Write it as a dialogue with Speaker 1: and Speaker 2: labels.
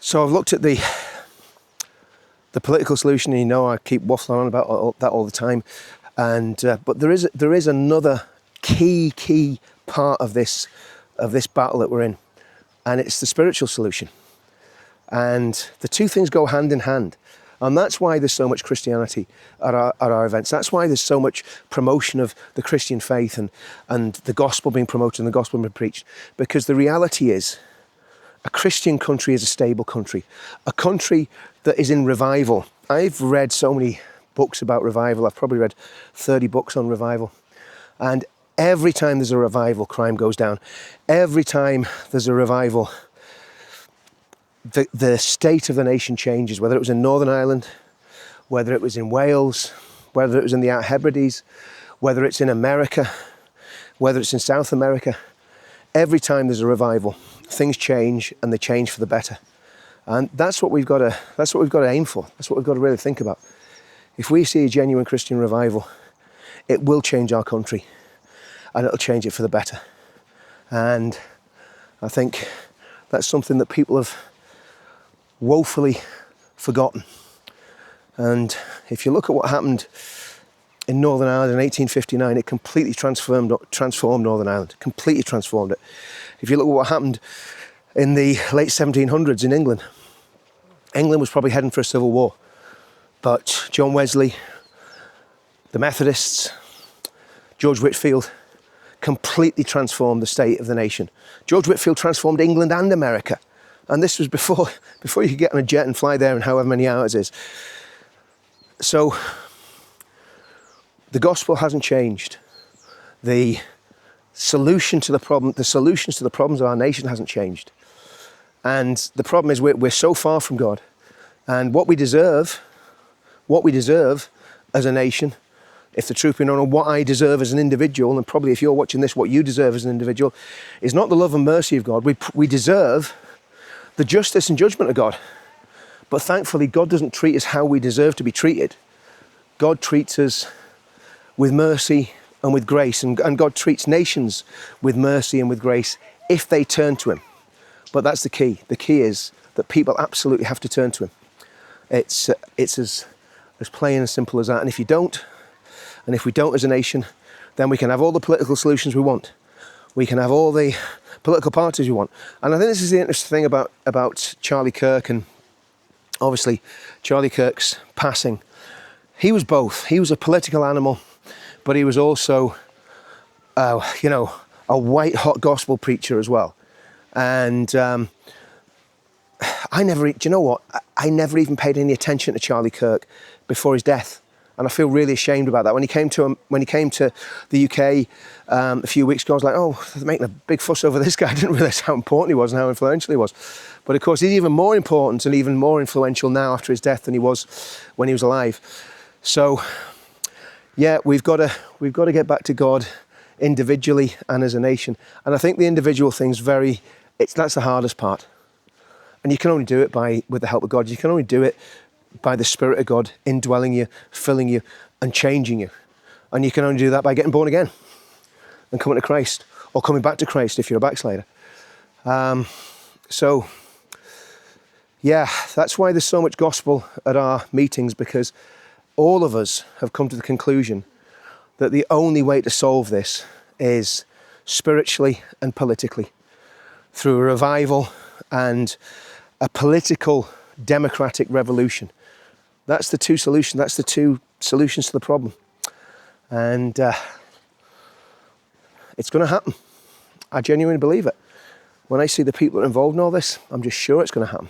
Speaker 1: So I've looked at the political solution, and I keep waffling on about that all the time. And but there is another key part of this battle that we're in, and it's the spiritual solution. And the two things go hand in hand. And that's why there's so much Christianity at our events. That's why there's so much promotion of the Christian faith and the gospel being promoted and the gospel being preached. Because the reality is, a Christian country is a stable country. A country that is in revival. I've read so many books about revival. I've probably read 30 books on revival. And every time there's a revival, crime goes down. Every time there's a revival, the state of the nation changes, whether it was in Northern Ireland, whether it was in Wales, whether it was in the Outer Hebrides, whether it's in America, whether it's in South America. Every time there's a revival, things change, and they change for the better. And that's what we've got to aim for. That's what we've got to really think about. If we see a genuine Christian revival, it will change our country, and it'll change it for the better. And I think that's something that people have woefully forgotten. And if you look at what happened in Northern Ireland in 1859, it completely transformed Northern Ireland, completely transformed it. If you look at what happened in the late 1700s in England, England was probably heading for a civil war. But John Wesley, the Methodists, George Whitefield completely transformed the state of the nation. George Whitefield transformed England and America. And this was before you could get on a jet and fly there in however many hours it is. So the gospel hasn't changed. The solutions to the problems of our nation hasn't changed. And the problem is we're so far from God. And what we deserve as a nation, if the truth be known, and what I deserve as an individual, and probably if you're watching this, what you deserve as an individual, is not the love and mercy of God. We deserve the justice and judgment of God. But thankfully, God doesn't treat us how we deserve to be treated. God treats us with mercy and with grace. And God treats nations with mercy and with grace if they turn to Him. But that's the key. The key is that people absolutely have to turn to Him. It's as plain and simple as that. And if you don't, and if we don't as a nation, then we can have all the political solutions we want. We can have all the political parties we want. And I think this is the interesting thing about Charlie Kirk, and obviously Charlie Kirk's passing. He was both. He was a political animal, but he was also, a white hot gospel preacher as well. And I never even paid any attention to Charlie Kirk before his death. And I feel really ashamed about that. When he came to the UK a few weeks ago, I was like, oh, they're making a big fuss over this guy. I didn't realise how important he was and how influential he was. But of course, he's even more important and even more influential now after his death than he was when he was alive. So, yeah, we've got to get back to God individually and as a nation. And I think the individual thing's that's the hardest part. And you can only do it with the help of God. You can only do it by the Spirit of God indwelling you, filling you, and changing you. And you can only do that by getting born again and coming to Christ, or coming back to Christ if you're a backslider. So, yeah, that's why there's so much gospel at our meetings, because all of us have come to the conclusion that the only way to solve this is spiritually and politically, through a revival and a political democratic revolution. That's the two solutions. That's the two solutions to the problem. And it's going to happen. I genuinely believe it. When I see the people that are involved in all this, I'm just sure it's going to happen.